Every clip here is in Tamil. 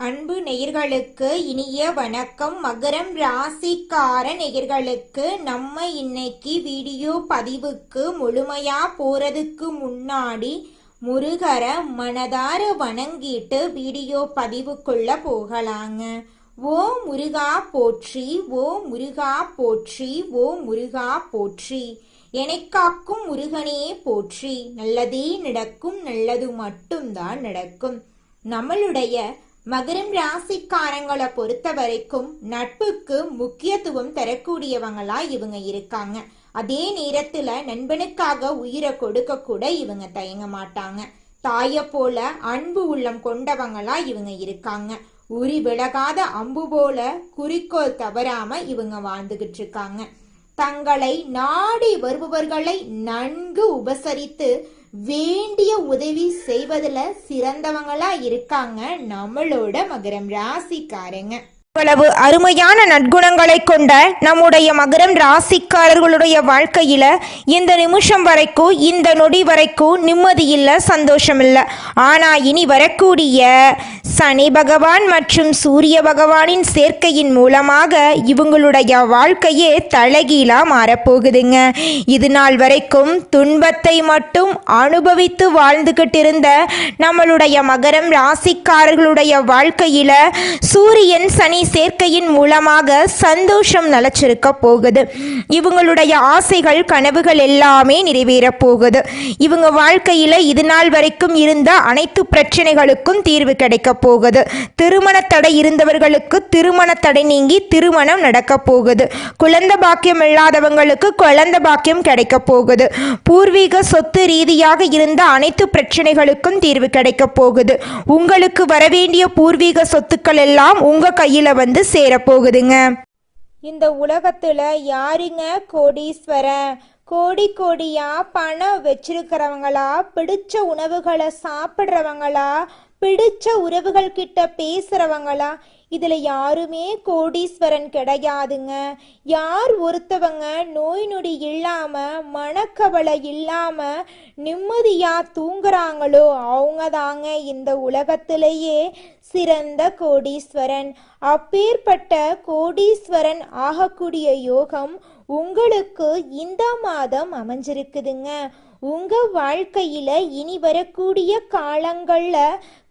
அன்பு நேயர்களுக்கு இனிய வணக்கம். மகரம் ராசிக்கார நேயர்களுக்கு நம்ம இன்னைக்கு வீடியோ பதிவுக்கு முழுமையா போறதுக்கு முன்னாடி முருகர மனதார வணங்கிட்டு வீடியோ பதிவுக்குள்ள போகலாங்க. ஓ முருகா போற்றி, ஓ முருகா போற்றி, ஓ முருகா போற்றி. எனக்காக்கும் முருகனே போற்றி. நல்லதே நடக்கும், நல்லது மட்டும்தான் நடக்கும். நம்மளுடைய மகரம் ராசிக்காரங்களை பொறுத்த வரைக்கும் நட்புக்கு முக்கியத்துவம் தரக்கூடியவங்களா இவங்க இருக்காங்க. அதே நேரத்துல நண்பனுக்காக உயிரை கொடுக்க கூட இவங்க தயங்க மாட்டாங்க. தாய போல அன்பு உள்ளம் கொண்டவங்களா இவங்க இருக்காங்க. உரி விலகாத அம்பு போல குறிக்கோள் தவறாம இவங்க வாழ்ந்துகிட்டு இருக்காங்க. தங்களை நாடி வருபவர்களை நன்கு உபசரித்து வேண்டிய உதவி செய்வதுல சிறந்தவங்களா இருக்காங்க நம்மளோட மகரம் ராசிக்காரங்க. இவ்வளவு அருமையான நற்குணங்களை கொண்ட நம்முடைய மகரம் ராசிக்காரர்களுடைய வாழ்க்கையில இந்த நிமிஷம் வரைக்கும், இந்த நொடி வரைக்கும் நிம்மதி இல்லை, சந்தோஷம் இல்லை. ஆனா இனி வரக்கூடிய சனி பகவான் மற்றும் சூரிய பகவானின் சேர்க்கையின் மூலமாக இவங்களுடைய வாழ்க்கையே தலைகீழா மாறப்போகுதுங்க. இது நாள் வரைக்கும் துன்பத்தை மட்டும் அனுபவித்து வாழ்ந்துகிட்டு இருந்த நம்மளுடைய மகரம் ராசிக்காரர்களுடைய வாழ்க்கையில சூரியன் சனி சேர்க்கையின் மூலமாக சந்தோஷம் நிலச்சிருக்க போகுது. இவங்களுடைய ஆசைகள் கனவுகள் எல்லாமே நிறைவேற போகுது. இவங்க வாழ்க்கையில இது நாள் வரைக்கும் இருந்த அனைத்து பிரச்சனைகளுக்கும் தீர்வு கிடைக்க போகுது. திருமண தடை இருந்தவர்களுக்கு திருமண தடை நீங்கி திருமணம் நடக்க போகுது. குழந்தை பாக்கியம் இல்லாதவங்களுக்கு குழந்தை பாக்கியம் கிடைக்க போகுது. பூர்வீக சொத்து ரீதியாக இருந்த அனைத்து பிரச்சனைகளுக்கும் தீர்வு கிடைக்க போகுது. உங்களுக்கு வரவேண்டிய பூர்வீக சொத்துக்கள் எல்லாம் உங்க கையில வந்து சேரப்போகுதுங்க. இந்த உலகத்துல யாருங்க கோடீஸ்வரன்? கோடி கோடியா பணம் வச்சிருக்கிறவங்களா, பிடிச்ச உணவுகளை சாப்பிட்றவங்களா, பிடிச்ச உறவுகள் கிட்ட பேசுறவங்களா? இதுல யாருமே கோடீஸ்வரன் கிடையாதுங்க. யார் ஒருத்தவங்க நோய் நொடி இல்லாம மனக்கவலை இல்லாம நிம்மதியா தூங்குறாங்களோ அவங்க தாங்க இந்த உலகத்திலேயே சிறந்த கோடீஸ்வரன். அப்பேற்பட்ட கோடீஸ்வரன் ஆகக்கூடிய யோகம் உங்களுக்கு இந்த மாதம் அமைஞ்சிருக்குதுங்க. உங்க வாழ்க்கையில இனி வரக்கூடிய காலங்கள்ல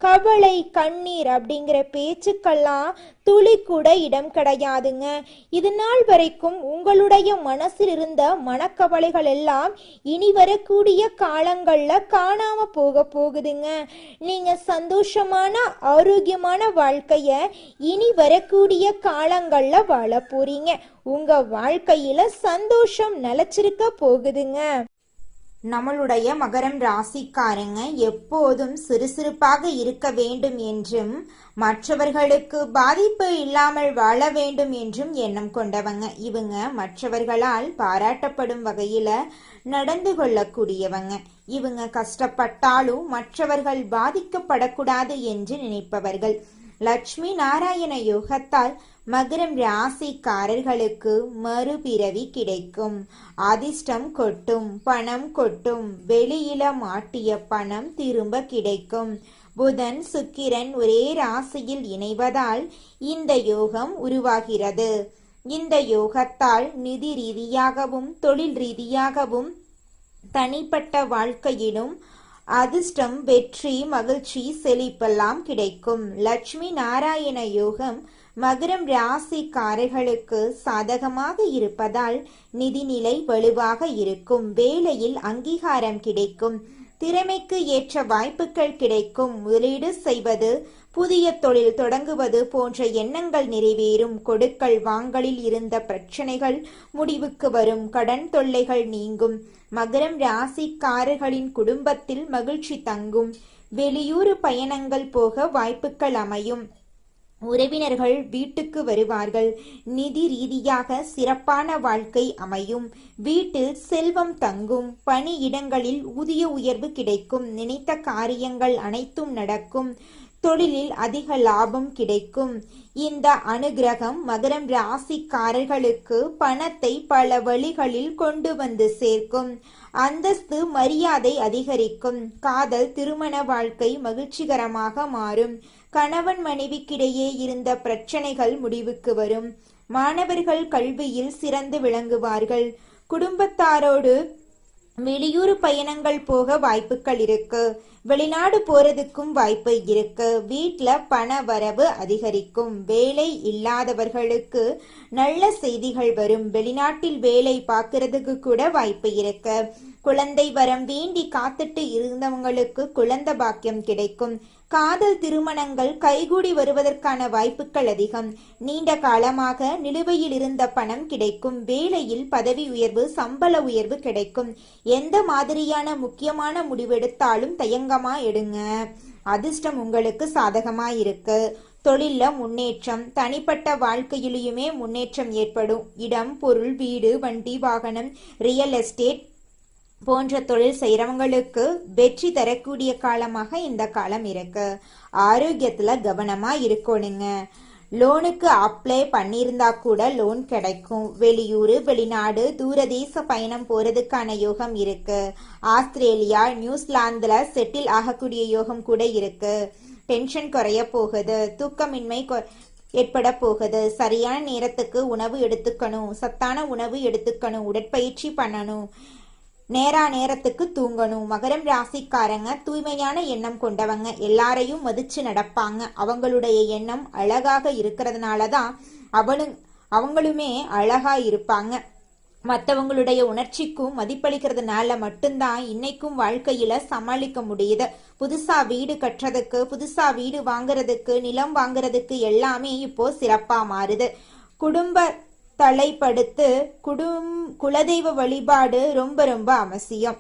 கவலை கண்ணீர் அப்படிங்கிற பேச்சுக்கெல்லாம் துளி கூட இடம் கிடையாதுங்க. இது நாள் வரைக்கும் உங்களுடைய மனசில் இருந்த மனக்கவலைகள் எல்லாம் இனி வரக்கூடிய காலங்கள்ல காணாம போகுதுங்க. நீங்க சந்தோஷமான ஆரோக்கியமான வாழ்க்கைய இனி வரக்கூடிய காலங்கள்ல வாழ போறீங்க. உங்க வாழ்க்கையில சந்தோஷம் நிலைச்சிருக்க போகுதுங்க. நம்மளுடைய மகரம் ராசிக்காரங்க எப்போதும் சுறுசுறுப்பாக இருக்க வேண்டும் என்றும் மற்றவர்களுக்கு பாதிப்பு இல்லாமல் வாழ வேண்டும் என்றும் எண்ணம் கொண்டவங்க. இவங்க மற்றவர்களால் பாராட்டப்படும் வகையில நடந்து கொள்ளக்கூடியவங்க. இவங்க கஷ்டப்பட்டாலும் மற்றவர்கள் பாதிக்கப்படக்கூடாது என்று நினைப்பவர்கள். லட்சுமி நாராயண யோகத்தால் மகரம் ராசிக்காரர்களுக்கு மறுபிறவி கிடைக்கும். அதிர்ஷ்டம் கொட்டும், பணம் கொட்டும். வெளியில மாட்டிய பணம் திரும்ப கிடைக்கும். புதன் சுக்கிரன் ஒரே ராசியில் இணைவதால் இந்த யோகம் உருவாகிறது. இந்த யோகத்தால் நிதி ரீதியாகவும் தொழில் ரீதியாகவும் தனிப்பட்ட வாழ்க்கையிலும் அதிர்ஷ்டம், வெற்றி, மகிழ்ச்சி, செழிப்பெல்லாம் கிடைக்கும். லட்சுமி நாராயண யோகம் மகரம் ராசிக்காரர்களுக்கு சாதகமாக இருப்பதால் நிதிநிலை வலுவாக இருக்கும். வேலையில் அங்கீகாரம் கிடைக்கும். திறமைக்கு ஏற்ற வாய்ப்புகள் கிடைக்கும். முதலீடு செய்வது, புதிய தொழில் தொடங்குவது போன்ற எண்ணங்கள் நிறைவேறும். கொடுக்கல் வாங்கலில் இருந்த பிரச்சனைகள் முடிவுக்கு வரும். கடன் தொல்லைகள் நீங்கும். மகரம் ராசிக்காரர்களின் குடும்பத்தில் மகிழ்ச்சி தங்கும். வெளியூர் பயணங்கள் போக வாய்ப்புகள் அமையும். உறவினர்கள் வீட்டுக்கு வருவார்கள். நிதி ரீதியாக சிறப்பான வாழ்க்கை அமையும். வீட்டில் செல்வம் தங்கும். பணியிடங்களில் ஊதிய உயர்வு கிடைக்கும். நினைத்த காரியங்கள் அனைத்தும் நடக்கும். தொழிலில் அதிக லாபம் கிடைக்கும். இந்த அனுகிரகம் மகரம் ராசிக்காரர்களுக்கு பணத்தை பல வழிகளில் கொண்டு வந்து சேர்க்கும். அந்தஸ்து மரியாதை அதிகரிக்கும். காதல் திருமண வாழ்க்கை மகிழ்ச்சிகரமாக மாறும். கணவன் மனைவிக்கிடையே இருந்த பிரச்சனைகள் முடிவுக்கு வரும். மாணவர்கள் கல்வியில் சிறந்து விளங்குவார்கள். குடும்பத்தாரோடு வெளியூர் பயணங்கள் போக வாய்ப்புகள் இருக்கு. வெளிநாடு போறதுக்கும் வாய்ப்பு இருக்கு. வீட்ல பண வரவு அதிகரிக்கும். வேலை இல்லாதவர்களுக்கு நல்ல செய்திகள் வரும். வெளிநாட்டில் வேலை பார்க்கறதுக்கு கூட வாய்ப்பு இருக்கு. குழந்தை வரம் வேண்டி காத்துட்டு இருந்தவங்களுக்கு குழந்தை பாக்கியம் கிடைக்கும். காதல் திருமணங்கள் கைகூடி வருவதற்கான வாய்ப்புகள் அதிகம். நீண்ட காலமாக நிலுவையில் இருந்த பணம் கிடைக்கும். வேலையில் பதவி உயர்வு, சம்பள உயர்வு கிடைக்கும். எந்த மாதிரியான முக்கியமான முடிவெடுத்தாலும் தயங்கமா எடுங்க. அதிர்ஷ்டம் உங்களுக்கு சாதகமா இருக்கு. தொழில்ல முன்னேற்றம். தனிப்பட்ட வாழ்க்கையிலுமே முன்னேற்றம் ஏற்படும். இடம், பொருள், வீடு, வண்டி, வாகனம், ரியல் எஸ்டேட் போன்ற தொழில் செய்யறவங்களுக்கு வெற்றி தரக்கூடிய காலமாக இந்த காலம் இருக்கு. ஆரோக்கியத்துல கவனமா இருக்கணுங்க. லோனுக்கு அப்ளை பண்ணியிருந்தா கூட லோன் கிடைக்கும். வெளியூர், வெளிநாடு, தூரதேச பயணம் போறதுக்கான யோகம் இருக்கு. ஆஸ்திரேலியா, நியூசிலாந்துல செட்டில் ஆகக்கூடிய யோகம் கூட இருக்கு. டென்ஷன் குறைய போகுது. தூக்கமின்மை ஏற்பட போகுது. சரியான நேரத்துக்கு உணவு எடுத்துக்கணும். சத்தான உணவு எடுத்துக்கணும். உடற்பயிற்சி பண்ணணும். நேரத்துக்கு தூங்கணும். மகரம் ராசிக்காரங்க தூய்மையான எண்ணம் கொண்டவங்க. எல்லாரையும் மதிச்சு நடப்பாங்க. அவங்களுடைய எண்ணம் அழகாக இருக்கிறதுனாலதான் அவங்களுமே அழகா இருப்பாங்க. மற்றவங்களுடைய உணர்ச்சிக்கும் மதிப்பளிக்கிறதுனால மட்டும்தான் இன்னைக்கும் வாழ்க்கையில சமாளிக்க முடியுது. புதுசா வீடு கட்டுறதுக்கு, புதுசா வீடு வாங்குறதுக்கு, நிலம் வாங்குறதுக்கு எல்லாமே இப்போ சிறப்பா மாறுது. குடும்ப தலைப்படுத்து குலதெய்வ வழிபாடு ரொம்ப ரொம்ப அவசியம்.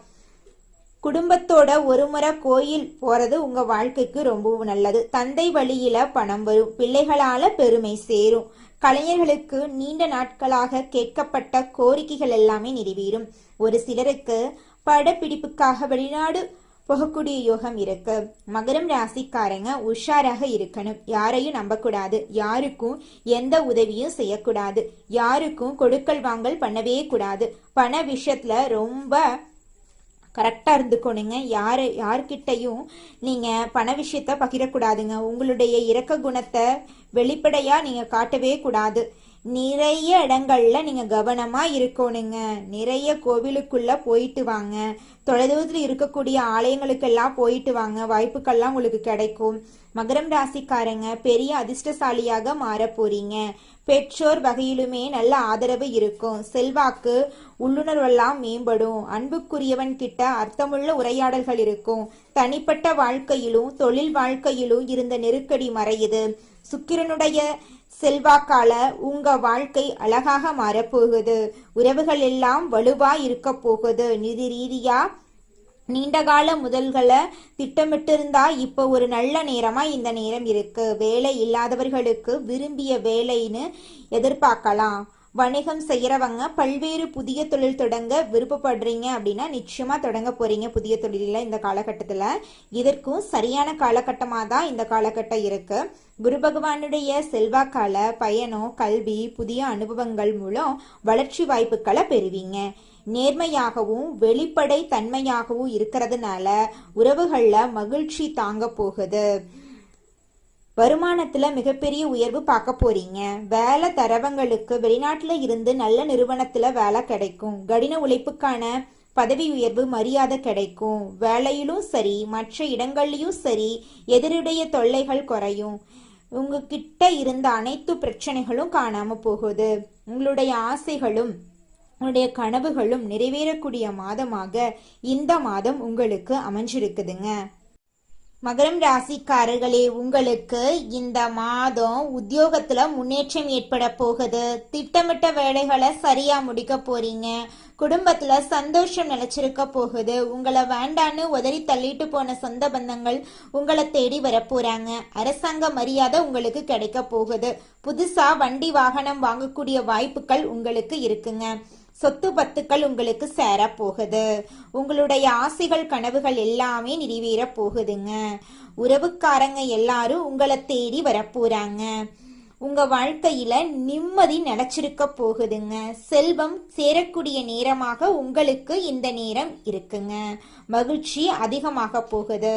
குடும்பத்தோட ஒரு முறை கோயில் போறது உங்க வாழ்க்கைக்கு ரொம்பவும் நல்லது. தந்தை வழியில பணம் வரும். பிள்ளைகளால பெருமை சேரும். கலைஞர்களுக்கு நீண்ட நாட்களாக கேட்கப்பட்ட கோரிக்கைகள் எல்லாமே நிறைவேறும். ஒரு சிலருக்கு படப்பிடிப்புக்காக வெளிநாடு போகக்கூடிய யோகம் இருக்கு. மகரம் ராசிக்காரங்க உஷாராக இருக்கணும். யாரையும் நம்பக்கூடாது. யாருக்கும் எந்த உதவியும் செய்யக்கூடாது. யாருக்கும் கொடுக்கல் வாங்கல் பண்ணவே கூடாது. பண விஷயத்துல ரொம்ப கரெக்டா இருந்துக்கணுங்க. யார்கிட்டையும் நீங்க பண விஷயத்த பகிரக்கூடாதுங்க. உங்களுடைய இரக்க குணத்தை வெளிப்படையா நீங்க காட்டவே கூடாது. நிறைய இடங்கள்ல நீங்க கவனமா இருக்கணுங்க. நிறைய கோவிலுக்குள்ள போயிட்டு வாங்க. தொலைதூரத்தில் இருக்கக்கூடிய ஆலயங்களுக்கெல்லாம் போயிட்டு வாங்க. வாய்ப்புகள்லாம் உங்களுக்கு கிடைக்கும். மகரம் ராசிக்காரங்க பெரிய அதிர்ஷ்டசாலியாக மாற போறீங்க. பெற்றோர் வகையிலுமே நல்ல ஆதரவு இருக்கும். செல்வாக்கு, உள்ளுணர்வெல்லாம் மேம்படும். அன்புக்குரியவன் கிட்ட அர்த்தமுள்ள உரையாடல்கள் இருக்கும். தனிப்பட்ட வாழ்க்கையிலும் தொழில் வாழ்க்கையிலும் இருந்த நெருக்கடி மறையுது. சுக்கிரனுடைய செல்வாக்கால உங்க வாழ்க்கை அழகாக மாறப்போகுது. உறவுகள் எல்லாம் வலுவா இருக்க போகுது. நிதி ரீதியா நீண்டகால முதல்களை திட்டமிட்டிருந்தா இப்போ ஒரு நல்ல நேரமா இந்த நேரம் இருக்கு. வேலை இல்லாதவர்களுக்கு விரும்பிய வேலைன்னு எதிர்பார்க்கலாம். வணிகம் செய்யறவங்க பல்வேறு புதிய தொழில் தொடங்க விருப்பப்படுறீங்க அப்படின்னா நிச்சயமா தொடங்க போறீங்க புதிய தொழில இந்த காலகட்டத்துல. இதற்கும் சரியான காலகட்டமா தான் இந்த காலகட்டம் இருக்கு. குரு பகவானுடைய செல்வாக்கால பயணம், கல்வி, புதிய அனுபவங்கள் மூலம் வளர்ச்சி வாய்ப்புகளை பெறுவீங்க. நேர்மையாகவும் வெளிப்படை தன்மையாகவும் இருக்கிறதுனால உறவுகள்ல மகிழ்ச்சி தாங்க போகுது. வருமானத்துல மிகப்பெரிய உயர்வு பார்க்க போறீங்க. வேலை தரவங்களுக்கு வெளிநாட்டுல இருந்து நல்ல நிறுவனத்துல வேலை கிடைக்கும். கடின உழைப்புக்கான பதவி உயர்வு, மரியாதை கிடைக்கும். வேலையிலும் சரி மற்ற இடங்கள்லயும் சரி எதிரிடைய தொல்லைகள் குறையும். உங்ககிட்ட இருந்த அனைத்து பிரச்சனைகளும் காணாம போகுது. உங்களுடைய ஆசைகளும் உங்களுடைய கனவுகளும் நிறைவேறக்கூடிய மாதமாக இந்த மாதம் உங்களுக்கு அமைஞ்சிருக்குதுங்க. மகரம் ராசிக்காரர்களே, உங்களுக்கு இந்த மாதம் உத்தியோகத்துல முன்னேற்றம் ஏற்பட போகுது. திட்டமிட்ட வேலைகளை சரியா முடிக்க போறீங்க. குடும்பத்துல சந்தோஷம் நிலைச்சிருக்க போகுது. உங்களை வேண்டான்னு உதறி தள்ளிட்டு போன சொந்த பந்தங்கள் உங்களை தேடி வரப்போறாங்க. அரசாங்க மரியாதை உங்களுக்கு கிடைக்க போகுது. புதுசா வண்டி வாகனம் வாங்கக்கூடிய வாய்ப்புகள் உங்களுக்கு இருக்குங்க. சொத்து பத்துக்கள் உங்களுக்கு சேர போகுது. உங்களுடைய ஆசைகள், கனவுகள் எல்லாமே நிறைவேற போகுதுங்க. உறவுக்காரங்க எல்லாரும் உங்களை தேடி வரப்போறாங்க. உங்க வாழ்க்கையில நிம்மதி நிலைச்சிருக்க போகுதுங்க. செல்வம் சேரக்கூடிய நேரமாக உங்களுக்கு இந்த நேரம் இருக்குங்க. மகிழ்ச்சி அதிகமாக போகுது.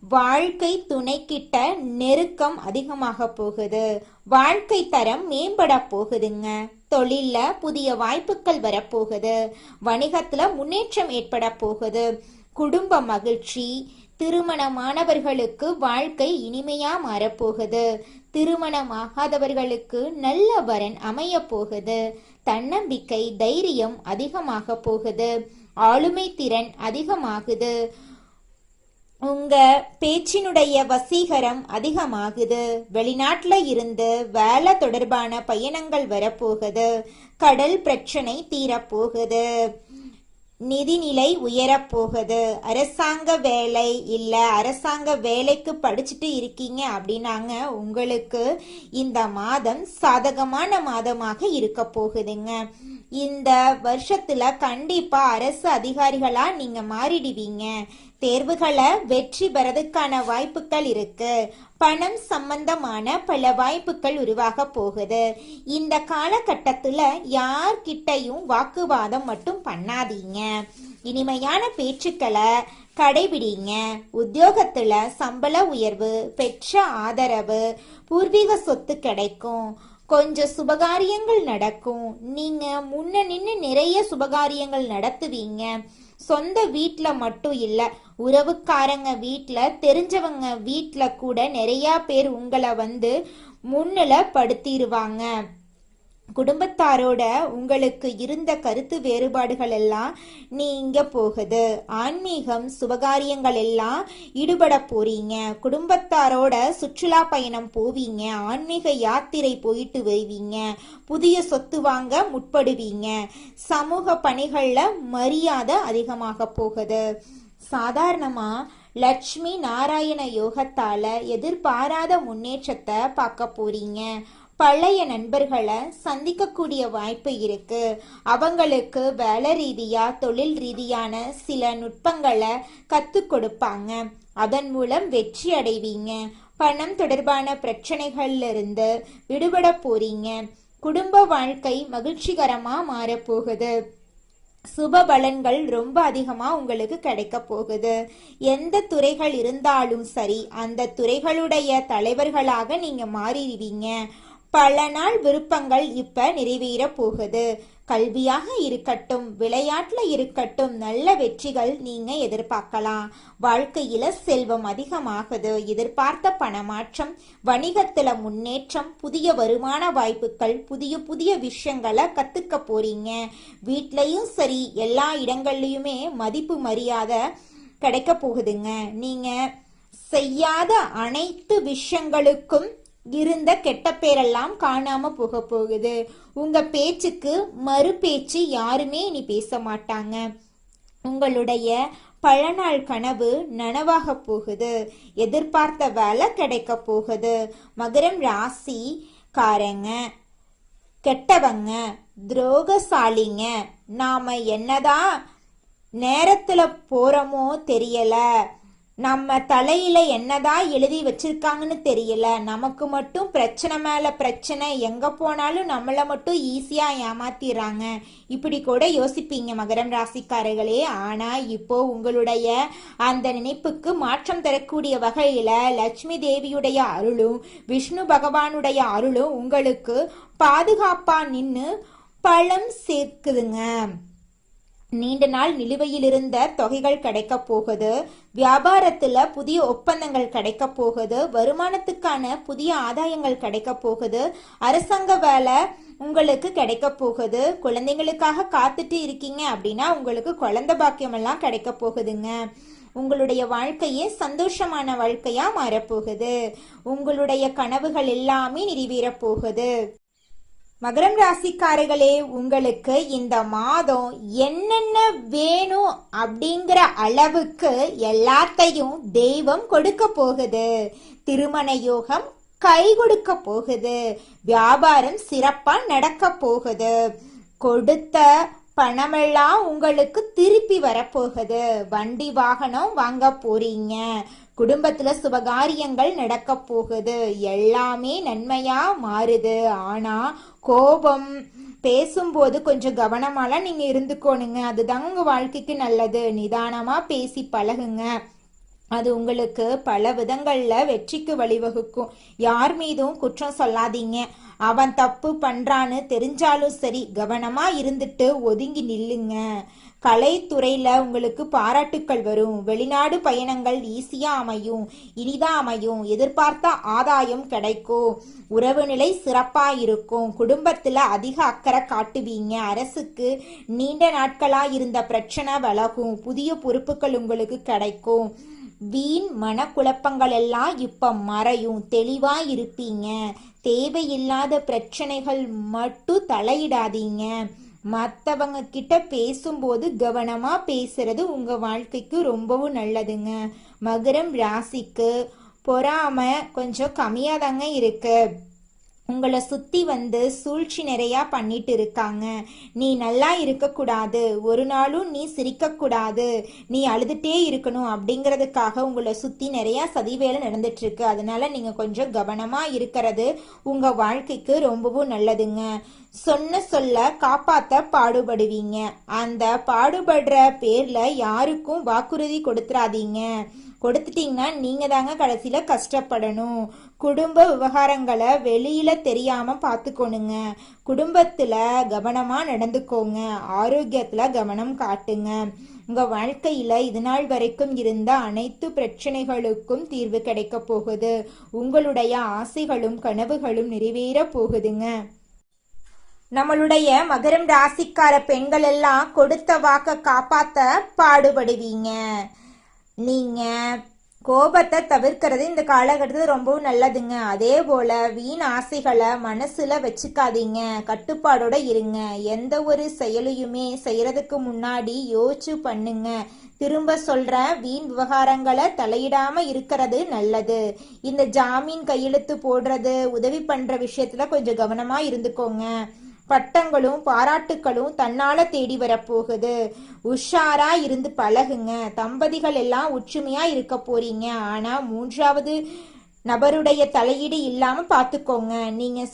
வாழ்க்கை துணைக்கிட்ட நெருக்கம் அதிகமாக போகுது. வாழ்க்கை தரம் மேம்பட போகுதுங்க. தொழில்ல புதிய வாய்ப்புகள் வரப்போகுது. வணிகத்துல முன்னேற்றம் ஏற்பட போகுது. குடும்ப மகிழ்ச்சி. திருமணமானவர்களுக்கு வாழ்க்கை இனிமையா மாறப்போகுது. திருமணமாகாதவர்களுக்கு நல்ல வரன் அமைய போகுது. தன்னம்பிக்கை தைரியம் அதிகமாக போகுது. ஆளுமை திறன் அதிகமாகுது. உங்க பேச்சினுடைய வசீகரம் அதிகமாகுது. வெளிநாட்டுல இருந்து வேலை தொடர்பான பயணங்கள் வரப்போகுது. கடல் பிரச்சனை தீரப்போகுது. நிதிநிலை உயரப்போகுது. அரசாங்க வேலை இல்ல அரசாங்க வேலைக்கு படிச்சுட்டு இருக்கீங்க அப்படின்னாங்க உங்களுக்கு இந்த மாதம் சாதகமான மாதமாக இருக்க போகுதுங்க. இந்த வருஷத்துல கண்டிப்பா அரசு அதிகாரிகளா நீங்க மாறிடுவீங்க. தேர்வுகளை வெற்றி பெறதுக்கான வாய்ப்புகள் இருக்கு. பணம் சம்பந்தமான பல வாய்ப்புகள் உருவாக போகுது. இந்த காலகட்டத்துல யார்கிட்டையும் வாக்குவாதம் மட்டும் பண்ணாதீங்க. இனிமையான பேச்சுக்களை கடைபிடிங்க. உத்தியோகத்துல சம்பள உயர்வு, பெற்ற ஆதரவு, பூர்வீக சொத்து கிடைக்கும். கொஞ்சம் சுபகாரியங்கள் நடக்கும். நீங்க முன்ன நின்று நிறைய சுபகாரியங்கள் நடத்துவீங்க. சொந்த வீட்டுல மட்டும் இல்ல, உறவுக்காரங்க வீட்டுல, தெரிஞ்சவங்க வீட்டுல கூட நிறைய பேர் உங்களை முன்னில படுத்திடுவாங்க. குடும்பத்தாரோட உங்களுக்கு இருந்த கருத்து வேறுபாடுகள் எல்லாம் நீங்க போகுது. ஆன்மீகம் சுபகாரியங்கள் எல்லாம் ஈடுபட போறீங்க. குடும்பத்தாரோட சுற்றுலா பயணம் போவீங்க. ஆன்மீக யாத்திரை போயிட்டு வருவீங்க. புதிய சொத்து வாங்க முற்படுவீங்க. சமூக பணிகள்ல மரியாதை அதிகமாக போகுது. சாதாரணமா லட்சுமி நாராயண யோகத்தால எதிர்பாராத முன்னேற்றத்தை பார்க்க போறீங்க. பழைய நண்பர்களை சந்திக்கக்கூடிய வாய்ப்பு இருக்கு. அவங்களுக்கு வேலை ரீதியா தொழில் ரீதியான சில நுட்பங்களை கத்துக் கொடுப்பாங்க. அதன் மூலம் வெற்றி அடைவீங்க. பணம் தொடர்பான பிரச்சனைகள்ல இருந்து விடுபட போறீங்க. குடும்ப வாழ்க்கை மகிழ்ச்சிகரமா மாறப்போகுது. சுப பலன்கள் ரொம்ப அதிகமா உங்களுக்கு கிடைக்க போகுது. எந்த துறைகள் இருந்தாலும் சரி, அந்த துறைகளுடைய தலைவர்களாக நீங்க மாறிடுவீங்க. பல நாள் விருப்பங்கள் இப்ப நிறைவேற போகுது. கல்வியாக இருக்கட்டும், விளையாட்டுல இருக்கட்டும், நல்ல வெற்றிகள் நீங்க எதிர்பார்க்கலாம். வாழ்க்கையில செல்வம் அதிகமாகுது. எதிர்பார்த்த பணமாற்றம், வணிகத்துல முன்னேற்றம், புதிய வருமான வாய்ப்புகள், புதிய புதிய விஷயங்களை கத்துக்க போறீங்க. வீட்லயும் சரி, எல்லா இடங்கள்லயுமே மதிப்பு மரியாதை கிடைக்க போகுதுங்க. நீங்க செய்யாத அனைத்து விஷயங்களுக்கும் இருந்த கெட்ட பேரெல்லாம் காணாம போக போகுது. உங்க பேச்சுக்கு மறு பேச்சு யாருமே இனி பேச மாட்டாங்க. உங்களுடைய பல நாள் கனவு நனவாக போகுது. எதிர்பார்த்த வேலை கிடைக்க போகுது. மகரம் ராசிக்காரங்க கெட்டவங்க, துரோகசாலிங்க, நாம என்னதான் நேரத்துல போறோமோ தெரியல, நம்ம தலையில என்னதான் எழுதி வச்சிருக்காங்கன்னு தெரியல, நமக்கு மட்டும் பிரச்சனை மேல பிரச்சனை, எங்க போனாலும் நம்மள மட்டும் ஈஸியா ஏமாத்திடுறாங்க, இப்படி கூட யோசிப்பீங்க மகரம் ராசிக்காரர்களே. ஆனா இப்போ உங்களுடைய அந்த நினைப்புக்கு மாற்றம் தரக்கூடிய வகையில லட்சுமி தேவியுடைய அருளும் விஷ்ணு பகவானுடைய அருளும் உங்களுக்கு பாதுகாப்பா நின்னு பழம் சேர்க்குதுங்க. நீண்ட நாள் நிலுவையில் இருந்த தொகைகள் கிடைக்க போகுது. வியாபாரத்துல புதிய ஒப்பந்தங்கள் கிடைக்க போகுது. வருமானத்துக்கான புதிய ஆதாயங்கள் கிடைக்க போகுது. அரசாங்க வேலை உங்களுக்கு கிடைக்க போகுது. குழந்தைங்களுக்காக காத்துட்டு இருக்கீங்க அப்படின்னா உங்களுக்கு குழந்தை பாக்கியம் எல்லாம் கிடைக்க போகுதுங்க. உங்களுடைய வாழ்க்கையே சந்தோஷமான வாழ்க்கையா மாறப்போகுது. உங்களுடைய கனவுகள் எல்லாமே நிறைவேற போகுது. மகரம் ராசிக்காரர்களே, உங்களுக்கு இந்த மாதம் என்னென்ன வேணும் அப்படிங்கிற அளவுக்கு எல்லாத்தையும் தெய்வம் கொடுக்க போகுது. திருமண யோகம் கை கொடுக்க போகுது. வியாபாரம் சிறப்பா நடக்க போகுது. கொடுத்த பணமெல்லாம் உங்களுக்கு திருப்பி வரப்போகுது. வண்டி வாகனம் வாங்க போறீங்க. குடும்பத்துல சுபகாரியங்கள் நடக்க போகுது. எல்லாமே நன்மையா மாறுது. ஆனா கோபம் பேசும்போது கொஞ்சம் கவனமாலாம் நீங்க இருந்துக்கோணுங்க. அதுதாங்க உங்க வாழ்க்கைக்கு நல்லது. நிதானமா பேசி பழகுங்க. அது உங்களுக்கு பல விதங்கள்ல வெற்றிக்கு வழிவகுக்கும். யார் மீதும் குற்றம் சொல்லாதீங்க. அவன் தப்பு பண்றான்னு தெரிஞ்சாலும் சரி, கவனமா இருந்துட்டு ஒதுங்கி நில்லுங்க. கலைத்துறையில உங்களுக்கு பாராட்டுக்கள் வரும். வெளிநாடு பயணங்கள் ஈஸியா அமையும், இனிதா அமையும். எதிர்பார்த்த ஆதாயம் கிடைக்கும். உறவு நிலை சிறப்பா இருக்கும். குடும்பத்துல அதிக அக்கறை காட்டுவீங்க. அரசுக்கு நீண்ட நாட்களா இருந்த பிரச்சனை விலகும். புதிய பொறுப்புகள் உங்களுக்கு கிடைக்கும். வீண் மனக்குழப்பங்கள் எல்லாம் இப்ப மறையும். தெளிவா இருப்பீங்க. தேவையில்லாத பிரச்சனைகள் மட்டும் தலையிடாதீங்க. மற்றவங்க கிட்ட பேசும்போது கவனமா பேசுறது உங்க வாழ்க்கைக்கு ரொம்பவும் நல்லதுங்க. மகரம் ராசிக்கு பொறாமை கொஞ்சம் கம்மியா தாங்க இருக்கு. உங்களை சுத்தி சூழ்ச்சி நிறையா பண்ணிட்டு இருக்காங்க. நீ நல்லா இருக்கக்கூடாது, ஒரு நாளும் நீ சிரிக்கக்கூடாது, நீ அழுதுட்டே இருக்கணும் அப்படிங்கிறதுக்காக உங்களை சுத்தி நிறைய சதிவேலை நடந்துட்டு இருக்கு. அதனால நீங்க கொஞ்சம் கவனமா இருக்கிறது உங்க வாழ்க்கைக்கு ரொம்பவும் நல்லதுங்க. சொன்ன சொல்ல காப்பாத்த பாடுபடுவீங்க. அந்த பாடுபடுற பேர்ல யாருக்கும் வாக்குறுதி கொடுத்துறாதீங்க. கொடுத்துட்டீங்கன்னா நீங்க தாங்க கடைசியில கஷ்டப்படணும். குடும்ப விவகாரங்களை வெளியில தெரியாம பார்த்துக்கணுங்க. குடும்பத்துல கவனமா நடந்துக்கோங்க. ஆரோக்கியத்துல கவனம் காட்டுங்க. உங்க வாழ்க்கையில இது நாள் வரைக்கும் இருந்த அனைத்து பிரச்சனைகளுக்கும் தீர்வு கிடைக்க போகுது. உங்களுடைய ஆசைகளும் கனவுகளும் நிறைவேற போகுதுங்க. நம்மளுடைய மகரம் ராசிக்கார பெண்கள் எல்லாம் கொடுத்த வாக்க காப்பாத்த பாடுபடுவீங்க. நீங்க கோபத்தை தவிர்க்கிறது இந்த காலகட்டத்தில் ரொம்பவும் நல்லதுங்க. அதே போல வீண் ஆசைகளை மனசுல வச்சுக்காதீங்க. கட்டுப்பாடோட இருங்க. எந்த ஒரு செயலையுமே செய்யறதுக்கு முன்னாடி யோசிச்சு பண்ணுங்க. திரும்ப சொல்ற, வீண் விவகாரங்களை தலையிடாம இருக்கிறது நல்லது. இந்த ஜாமீன் கையெழுத்து போடுறது, உதவி பண்ற விஷயத்துல கொஞ்சம் கவனமா இருந்துக்கோங்க. பட்டங்களும் பாராட்டுக்களும் தன்னால தேடி வரப்போகுது. உஷாரா இருந்து பழகுங்க. தம்பதிகள் எல்லாம் ஒற்றுமையா இருக்க போறீங்க. ஆனா மூன்றாவது நபருடைய தலையீடு இல்லாம பாத்துக்கோங்க. நீங்க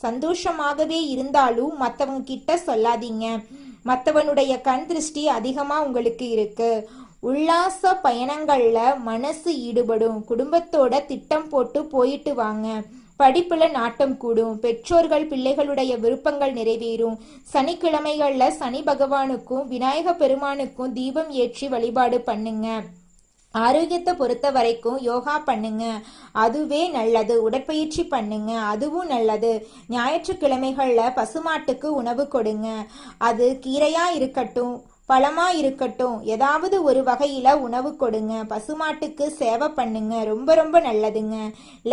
சந்தோஷமாகவே இருந்தாலும் மத்தவங்க கிட்ட சொல்லாதீங்க. மத்தவனுடைய கண் திருஷ்டி அதிகமா உங்களுக்கு இருக்கு. உல்லாச பயணங்கள்ல மனசு ஈடுபடும். குடும்பத்தோட திட்டம் போட்டு போயிட்டு வாங்க. படிப்புல நாட்டம் கூடும். பெற்றோர்கள் பிள்ளைகளுடைய விருப்பங்கள் நிறைவேறும். சனிக்கிழமைகள்ல சனி பகவானுக்கும் விநாயக பெருமானுக்கும் தீபம் ஏற்றி வழிபாடு பண்ணுங்க. ஆரோக்கியத்தை பொறுத்த வரைக்கும் யோகா பண்ணுங்க, அதுவே நல்லது. உடற்பயிற்சி பண்ணுங்க, அதுவும் நல்லது. ஞாயிற்றுக்கிழமைகள்ல பசுமாட்டுக்கு உணவு கொடுங்க. அது கீரையா இருக்கட்டும், பழமா இருக்கட்டும், ஏதாவது ஒரு வகையில உணவு கொடுங்க. பசுமாட்டுக்கு சேவை பண்ணுங்க, ரொம்ப ரொம்ப நல்லதுங்க.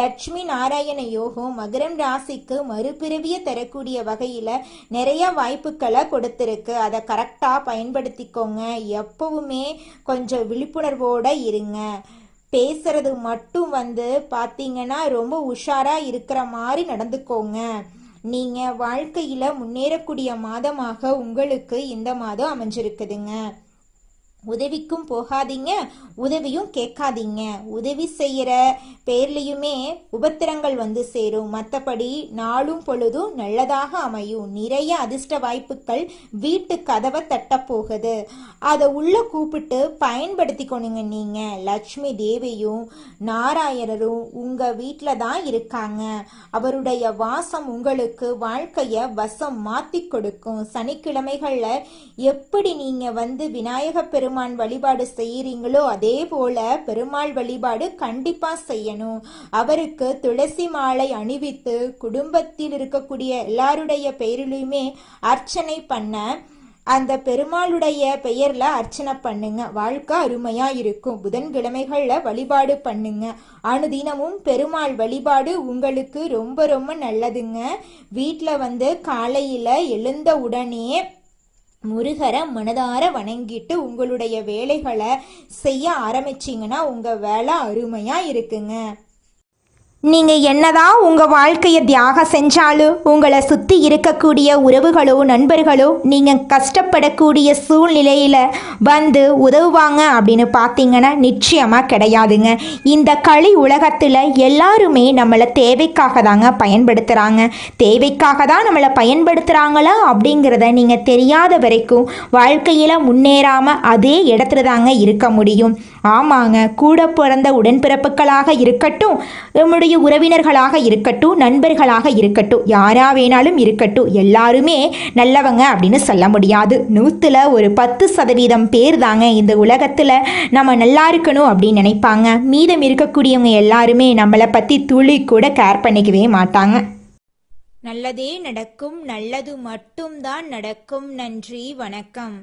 லட்சுமி நாராயண யோகம் மகரம் ராசிக்கு மறுபிறவிய தரக்கூடிய வகையில நிறைய வாய்ப்புகளை கொடுத்திருக்கு. அதை கரெக்டா பயன்படுத்திக்கோங்க. எப்பவுமே கொஞ்சம் விழிப்புணர்வோட இருங்க. பேசுறது மட்டும் பாத்தீங்கன்னா ரொம்ப உஷாரா இருக்கிற மாதிரி நடந்துக்கோங்க. நீங்க வாழ்க்கையில முன்னேறக்கூடிய மாதமாக உங்களுக்கு இந்த மாதம் அமைஞ்சிருக்குதுங்க. உதவிக்கும் போகாதீங்க, உதவியும் கேட்காதீங்க. உதவி செய்யற பேர்லயுமே உபத்திரங்கள் சேரும். மற்றபடி நாளும் பொழுதும் நல்லதாக அமையும். நிறைய அதிர்ஷ்ட வாய்ப்புகள் வீட்டு கதவை தட்ட போகுது. அதை உள்ள கூப்பிட்டு பயன்படுத்திக்கணுங்க. நீங்க லட்சுமி தேவியும் நாராயணரும் உங்க வீட்டில தான் இருக்காங்க. அவருடைய வாசம் உங்களுக்கு வாழ்க்கைய வசம் மாத்தி கொடுக்கும். சனிக்கிழமைகள்ல எப்படி நீங்க விநாயக பெருமாள் வழிபாடு செய்யறீங்களோ அதே போல பெருமாள் வழிபாடு கண்டிப்பா செய்யணும். அவருக்கு துளசி மாலை அணிவித்து குடும்பத்தில் இருக்கக்கூடிய எல்லாருடைய பெயரிலுமே அர்ச்சனை பண்ண, அந்த பெருமாளுடைய பெயர்ல அர்ச்சனை பண்ணுங்க. வாழ்க்கை அருமையா இருக்கும். புதன்கிழமைகள்ல வழிபாடு பண்ணுங்க. அனுதினமும் பெருமாள் வழிபாடு உங்களுக்கு ரொம்ப ரொம்ப நல்லதுங்க. வீட்டுல காலையில எழுந்த உடனே முருகரை மனதார வணங்கிட்டு உங்களுடைய வேலைகளை செய்ய ஆரம்பிச்சிங்கன்னா உங்க வேலை அருமையா இருக்குங்க. நீங்க என்னதான் உங்க வாழ்க்கையை தியாகம் செஞ்சாலும் உங்களை சுத்தி இருக்கக்கூடிய உறவுகளோ நண்பர்களோ நீங்க கஷ்டப்படக்கூடிய சூழ்நிலையில உதவுவாங்க அப்படின்னு பார்த்தீங்கன்னா நிச்சயமா கிடையாதுங்க. இந்த களி உலகத்துல எல்லாருமே நம்மளை தேவைக்காக தாங்க பயன்படுத்துறாங்க. தேவைக்காக தான் நம்மளை பயன்படுத்துறாங்களா அப்படிங்கிறத நீங்க தெரியாத வரைக்கும் வாழ்க்கையில முன்னேறாம அதே இடத்துல தாங்க இருக்க முடியும். ஆமாங்க, கூட பிறந்த உடன்பிறப்புகளாக இருக்கட்டும், நம்முடைய உறவினர்களாக இருக்கட்டும், நண்பர்களாக இருக்கட்டும், யாரா வேணாலும் இருக்கட்டும், எல்லாருமே நல்லவங்க அப்படின்னு சொல்ல முடியாது. 100ல் ஒரு 10% பேர் தாங்க இந்த உலகத்தில் நம்ம நல்லா இருக்கணும் அப்படின்னு நினைப்பாங்க. மீதம் இருக்கக்கூடியவங்க எல்லாருமே நம்மளை பற்றி துளி கூட கேர் பண்ணிக்கவே மாட்டாங்க. நல்லதே நடக்கும், நல்லது மட்டும்தான் நடக்கும். நன்றி, வணக்கம்.